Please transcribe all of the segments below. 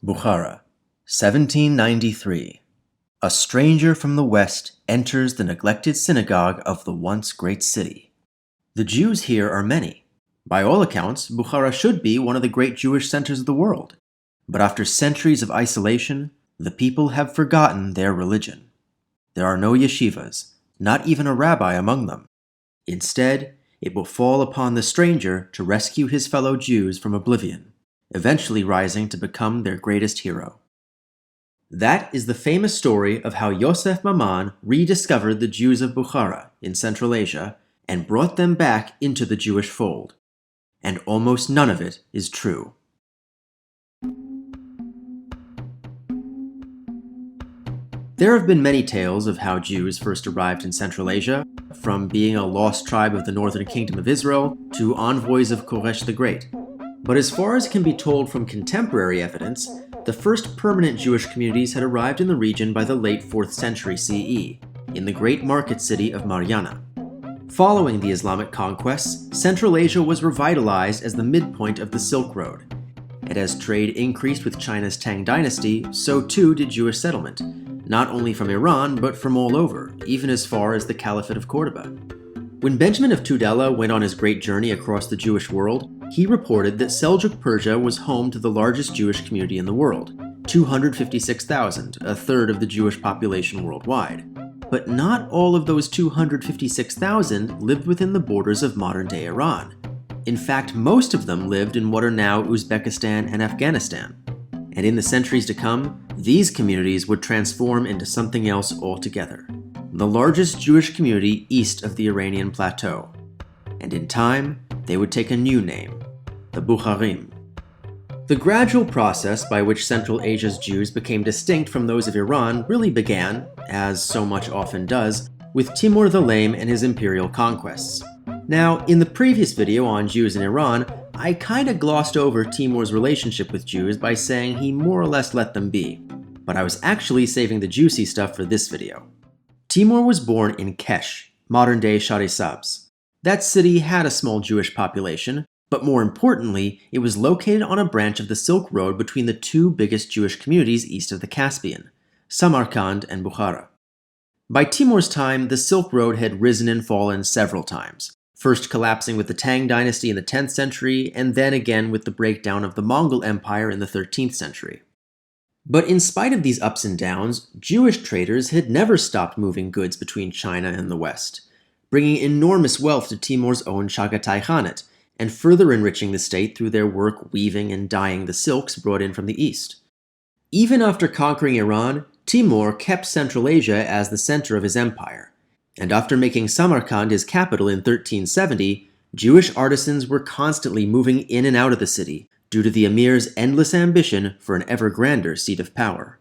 Bukhara, 1793. A stranger from the west enters the neglected synagogue of the once great city. The Jews here are many. By all accounts, Bukhara should be one of the great Jewish centers of the world. But after centuries of isolation, the people have forgotten their religion. There are no yeshivas, not even a rabbi among them. Instead, it will fall upon the stranger to rescue his fellow Jews from oblivion, eventually rising to become their greatest hero. That is the famous story of how Yosef Maman rediscovered the Jews of Bukhara in Central Asia and brought them back into the Jewish fold. And almost none of it is true. There have been many tales of how Jews first arrived in Central Asia, from being a lost tribe of the northern kingdom of Israel to envoys of Koresh the Great. But as far as can be told from contemporary evidence, the first permanent Jewish communities had arrived in the region by the late 4th century CE, in the great market city of Mariana. Following the Islamic conquests, Central Asia was revitalized as the midpoint of the Silk Road. And as trade increased with China's Tang dynasty, so too did Jewish settlement, not only from Iran, but from all over, even as far as the Caliphate of Cordoba. When Benjamin of Tudela went on his great journey across the Jewish world, he reported that Seljuk Persia was home to the largest Jewish community in the world, 256,000, a third of the Jewish population worldwide. But not all of those 256,000 lived within the borders of modern-day Iran. In fact, most of them lived in what are now Uzbekistan and Afghanistan. And in the centuries to come, these communities would transform into something else altogether. The largest Jewish community east of the Iranian plateau. And in time, they would take a new name, the Bukharim. The gradual process by which Central Asia's Jews became distinct from those of Iran really began, as so much often does, with Timur the Lame and his imperial conquests. Now, in the previous video on Jews in Iran, I kinda glossed over Timur's relationship with Jews by saying he more or less let them be, but I was actually saving the juicy stuff for this video. Timur was born in Kesh, modern-day Shahrisabz. That city had a small Jewish population, but more importantly, it was located on a branch of the Silk Road between the two biggest Jewish communities east of the Caspian, Samarkand and Bukhara. By Timur's time, the Silk Road had risen and fallen several times, first collapsing with the Tang dynasty in the 10th century, and then again with the breakdown of the Mongol Empire in the 13th century. But in spite of these ups and downs, Jewish traders had never stopped moving goods between China and the West, bringing enormous wealth to Timur's own Chagatai Khanate, and further enriching the state through their work weaving and dyeing the silks brought in from the east. Even after conquering Iran, Timur kept Central Asia as the center of his empire, and after making Samarkand his capital in 1370, Jewish artisans were constantly moving in and out of the city due to the emir's endless ambition for an ever grander seat of power.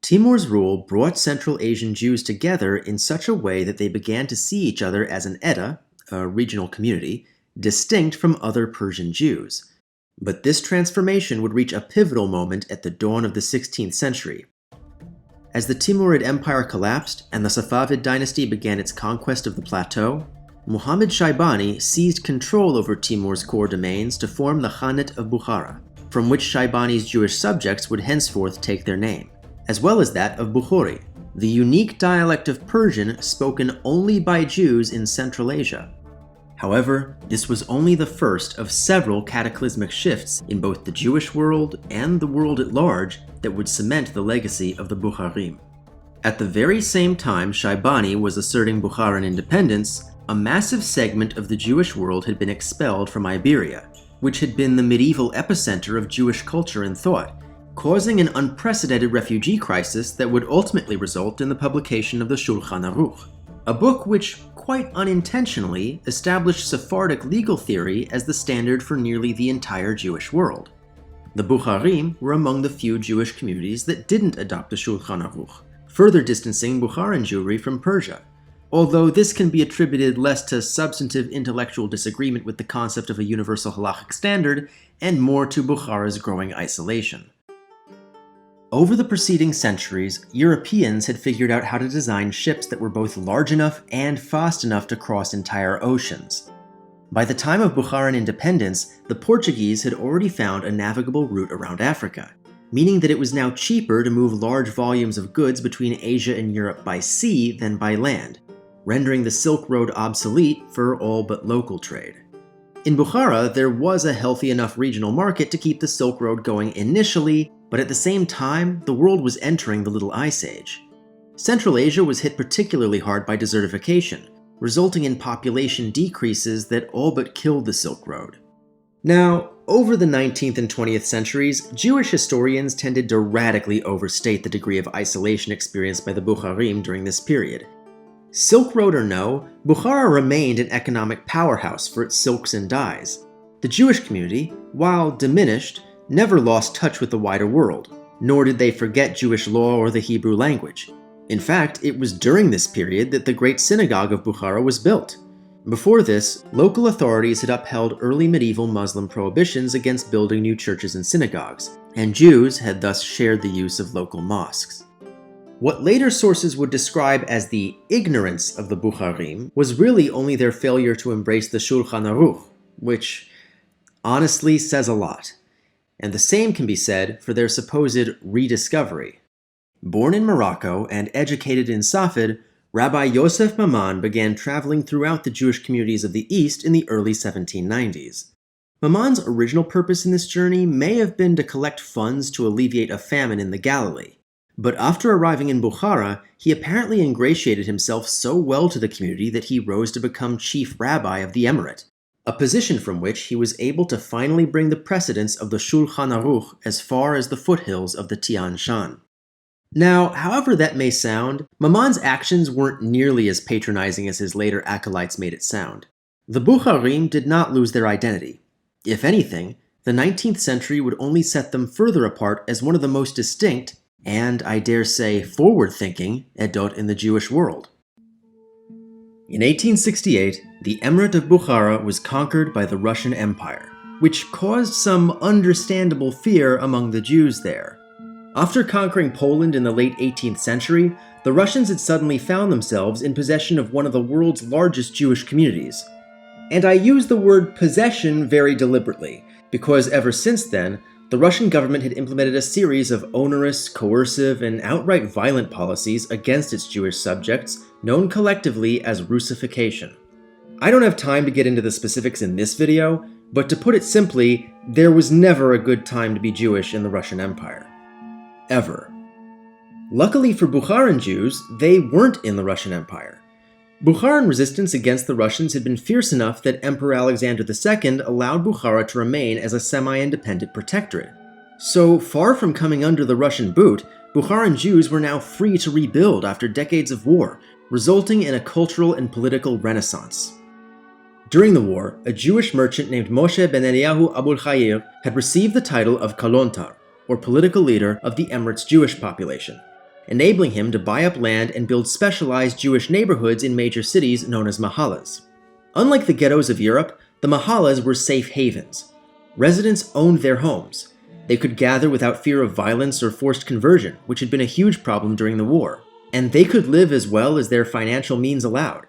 Timur's rule brought Central Asian Jews together in such a way that they began to see each other as an Edda, a regional community, distinct from other Persian Jews. But this transformation would reach a pivotal moment at the dawn of the 16th century. As the Timurid Empire collapsed and the Safavid dynasty began its conquest of the plateau, Muhammad Shaybani seized control over Timur's core domains to form the Khanate of Bukhara, from which Shaybani's Jewish subjects would henceforth take their name, as well as that of Bukhari, the unique dialect of Persian spoken only by Jews in Central Asia. However, this was only the first of several cataclysmic shifts in both the Jewish world and the world at large that would cement the legacy of the Bukharim. At the very same time Shaybani was asserting Bukharan independence, a massive segment of the Jewish world had been expelled from Iberia, which had been the medieval epicenter of Jewish culture and thought, causing an unprecedented refugee crisis that would ultimately result in the publication of the Shulchan Aruch, a book which, quite unintentionally, established Sephardic legal theory as the standard for nearly the entire Jewish world. The Bukharim were among the few Jewish communities that didn't adopt the Shulchan Aruch, further distancing Bukharan Jewry from Persia, although this can be attributed less to substantive intellectual disagreement with the concept of a universal halachic standard and more to Bukhara's growing isolation. Over the preceding centuries, Europeans had figured out how to design ships that were both large enough and fast enough to cross entire oceans. By the time of Bukharan independence, the Portuguese had already found a navigable route around Africa, meaning that it was now cheaper to move large volumes of goods between Asia and Europe by sea than by land, rendering the Silk Road obsolete for all but local trade. In Bukhara, there was a healthy enough regional market to keep the Silk Road going initially, but at the same time, the world was entering the Little Ice Age. Central Asia was hit particularly hard by desertification, resulting in population decreases that all but killed the Silk Road. Now, over the 19th and 20th centuries, Jewish historians tended to radically overstate the degree of isolation experienced by the Bukharim during this period. Silk Road or no, Bukhara remained an economic powerhouse for its silks and dyes. The Jewish community, while diminished, never lost touch with the wider world, nor did they forget Jewish law or the Hebrew language. In fact, it was during this period that the Great Synagogue of Bukhara was built. Before this, local authorities had upheld early medieval Muslim prohibitions against building new churches and synagogues, and Jews had thus shared the use of local mosques. What later sources would describe as the ignorance of the Bukharim was really only their failure to embrace the Shulchan Aruch, which honestly says a lot. And the same can be said for their supposed rediscovery. Born in Morocco and educated in Safed, Rabbi Yosef Maman began traveling throughout the Jewish communities of the East in the early 1790s. Maman's original purpose in this journey may have been to collect funds to alleviate a famine in the Galilee. But after arriving in Bukhara, he apparently ingratiated himself so well to the community that he rose to become chief rabbi of the emirate, a position from which he was able to finally bring the precedence of the Shulchan Aruch as far as the foothills of the Tian Shan. Now, however that may sound, Maman's actions weren't nearly as patronizing as his later acolytes made it sound. The Bukharim did not lose their identity. If anything, the 19th century would only set them further apart as one of the most distinct and, I dare say, forward-thinking Edot in the Jewish world. In 1868, the Emirate of Bukhara was conquered by the Russian Empire, which caused some understandable fear among the Jews there. After conquering Poland in the late 18th century, the Russians had suddenly found themselves in possession of one of the world's largest Jewish communities. And I use the word possession very deliberately, because ever since then, the Russian government had implemented a series of onerous, coercive, and outright violent policies against its Jewish subjects, known collectively as Russification. I don't have time to get into the specifics in this video, but to put it simply, there was never a good time to be Jewish in the Russian Empire. Ever. Luckily for Bukharan Jews, they weren't in the Russian Empire. Bukharan resistance against the Russians had been fierce enough that Emperor Alexander II allowed Bukhara to remain as a semi-independent protectorate. So far from coming under the Russian boot, Bukharan Jews were now free to rebuild after decades of war, resulting in a cultural and political renaissance. During the war, a Jewish merchant named Moshe ben Eliyahu Abul Chayir had received the title of Kalontar, or political leader of the Emirate's Jewish population, enabling him to buy up land and build specialized Jewish neighborhoods in major cities known as mahallas. Unlike the ghettos of Europe, the mahallas were safe havens. Residents owned their homes. They could gather without fear of violence or forced conversion, which had been a huge problem during the war, and they could live as well as their financial means allowed.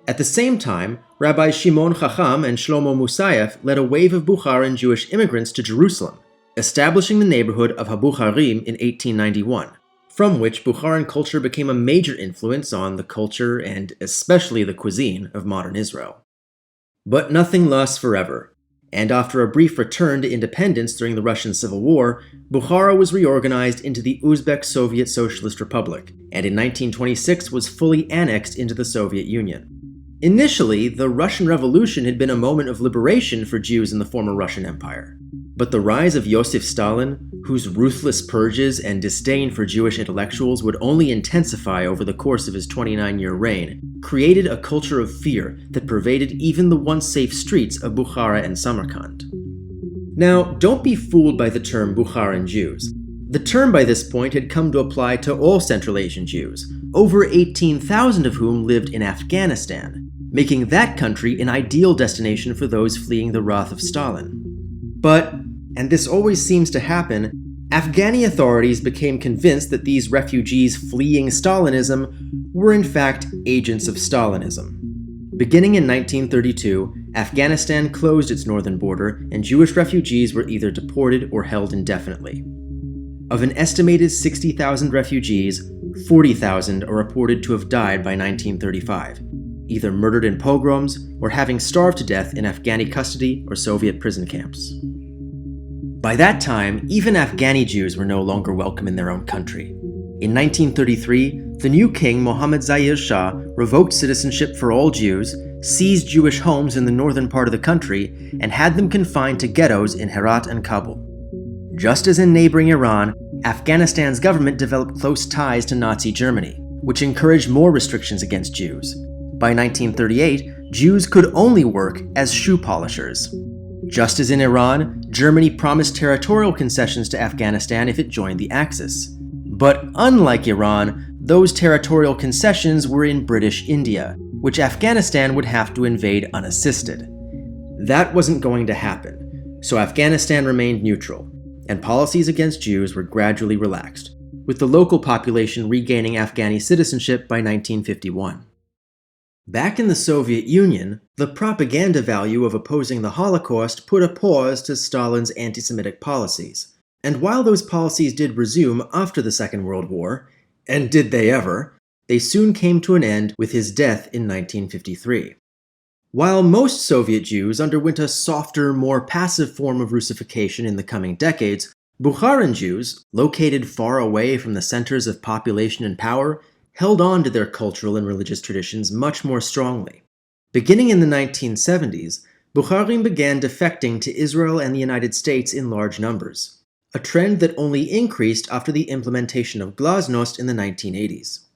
At the same time, Rabbi Shimon Chacham and Shlomo Musayev led a wave of Bukharan Jewish immigrants to Jerusalem, establishing the neighborhood of HaBukharim in 1891. From which Bukharan culture became a major influence on the culture and especially the cuisine of modern Israel. But nothing lasts forever, and after a brief return to independence during the Russian Civil War, Bukhara was reorganized into the Uzbek Soviet Socialist Republic, and in 1926 was fully annexed into the Soviet Union. Initially, the Russian Revolution had been a moment of liberation for Jews in the former Russian Empire. But the rise of Joseph Stalin, whose ruthless purges and disdain for Jewish intellectuals would only intensify over the course of his 29-year reign, created a culture of fear that pervaded even the once safe streets of Bukhara and Samarkand. Now, don't be fooled by the term Bukharan Jews. The term by this point had come to apply to all Central Asian Jews, over 18,000 of whom lived in Afghanistan, making that country an ideal destination for those fleeing the wrath of Stalin. But, and this always seems to happen, Afghani authorities became convinced that these refugees fleeing Stalinism were in fact agents of Stalinism. Beginning in 1932, Afghanistan closed its northern border and Jewish refugees were either deported or held indefinitely. Of an estimated 60,000 refugees, 40,000 are reported to have died by 1935, either murdered in pogroms or having starved to death in Afghani custody or Soviet prison camps. By that time, even Afghani Jews were no longer welcome in their own country. In 1933, the new king, Mohammad Zahir Shah, revoked citizenship for all Jews, seized Jewish homes in the northern part of the country, and had them confined to ghettos in Herat and Kabul. Just as in neighboring Iran, Afghanistan's government developed close ties to Nazi Germany, which encouraged more restrictions against Jews. By 1938, Jews could only work as shoe polishers. Just as in Iran, Germany promised territorial concessions to Afghanistan if it joined the Axis. But unlike Iran, those territorial concessions were in British India, which Afghanistan would have to invade unassisted. That wasn't going to happen, so Afghanistan remained neutral, and policies against Jews were gradually relaxed, with the local population regaining Afghani citizenship by 1951. Back in the Soviet Union, the propaganda value of opposing the Holocaust put a pause to Stalin's anti-Semitic policies. And while those policies did resume after the Second World War, and did they ever, they soon came to an end with his death in 1953. While most Soviet Jews underwent a softer, more passive form of Russification in the coming decades, Bukharan Jews, located far away from the centers of population and power, held on to their cultural and religious traditions much more strongly. Beginning in the 1970s, Bukharim began defecting to Israel and the United States in large numbers, a trend that only increased after the implementation of glasnost in the 1980s.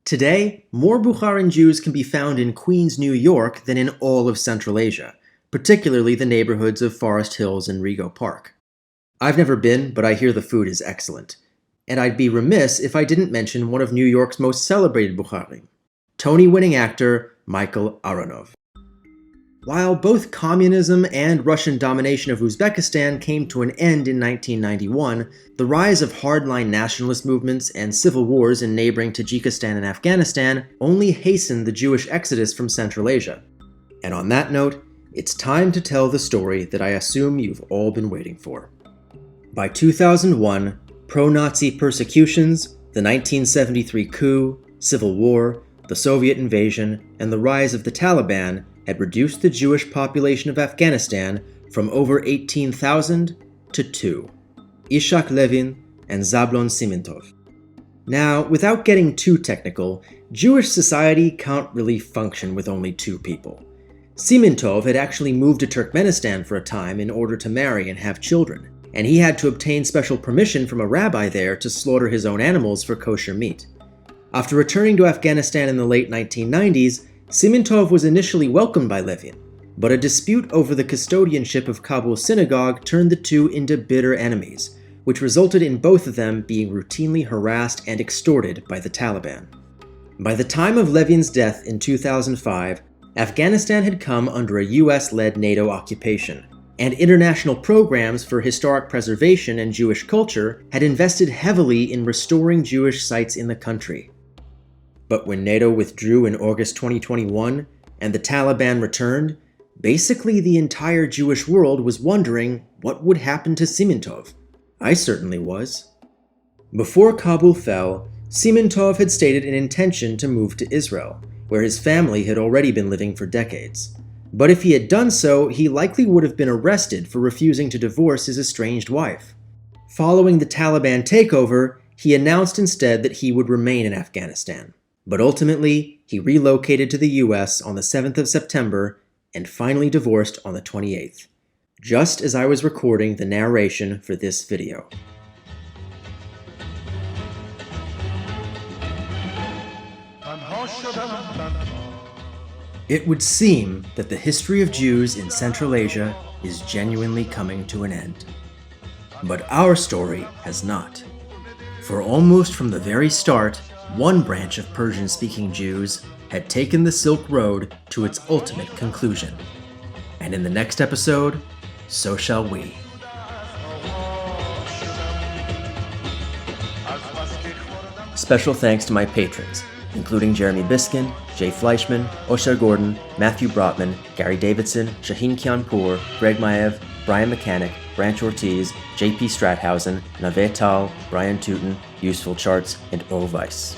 Today, more Bukharan Jews can be found in Queens, New York than in all of Central Asia, particularly the neighborhoods of Forest Hills and Rego Park. I've never been, but I hear the food is excellent. And I'd be remiss if I didn't mention one of New York's most celebrated Bukharim, Tony-winning actor Michael Aronov. While both communism and Russian domination of Uzbekistan came to an end in 1991, the rise of hardline nationalist movements and civil wars in neighboring Tajikistan and Afghanistan only hastened the Jewish exodus from Central Asia. And on that note, it's time to tell the story that I assume you've all been waiting for. By 2001, pro-Nazi persecutions, the 1973 coup, civil war, the Soviet invasion, and the rise of the Taliban had reduced the Jewish population of Afghanistan from over 18,000 to 2, Ishak Levin and Zablon Simentov. Now, without getting too technical, Jewish society can't really function with only 2 people. Simentov had actually moved to Turkmenistan for a time in order to marry and have children, and he had to obtain special permission from a rabbi there to slaughter his own animals for kosher meat. After returning to Afghanistan in the late 1990s, Simentov was initially welcomed by Levin, but a dispute over the custodianship of Kabul synagogue turned the two into bitter enemies, which resulted in both of them being routinely harassed and extorted by the Taliban. By the time of Levin's death in 2005, Afghanistan had come under a US-led NATO occupation, and international programs for historic preservation and Jewish culture had invested heavily in restoring Jewish sites in the country. But when NATO withdrew in August 2021 and the Taliban returned, basically the entire Jewish world was wondering what would happen to Simentov. I certainly was. Before Kabul fell, Simentov had stated an intention to move to Israel, where his family had already been living for decades. But if he had done so, he likely would have been arrested for refusing to divorce his estranged wife. Following the Taliban takeover, he announced instead that he would remain in Afghanistan. But ultimately, he relocated to the US on the 7th of September and finally divorced on the 28th, just as I was recording the narration for this video. It would seem that the history of Jews in Central Asia is genuinely coming to an end. But our story has not. For almost from the very start, one branch of Persian-speaking Jews had taken the Silk Road to its ultimate conclusion. And in the next episode, so shall we. Special thanks to my patrons, including Jeremy Biskin, Jay Fleischman, Osher Gordon, Matthew Brotman, Gary Davidson, Shaheen Kianpour, Greg Maev, Brian Mechanic, Branch Ortiz, J.P. Stratthausen, Nave Tal, Brian Tooten, Useful Charts, and O. Weiss.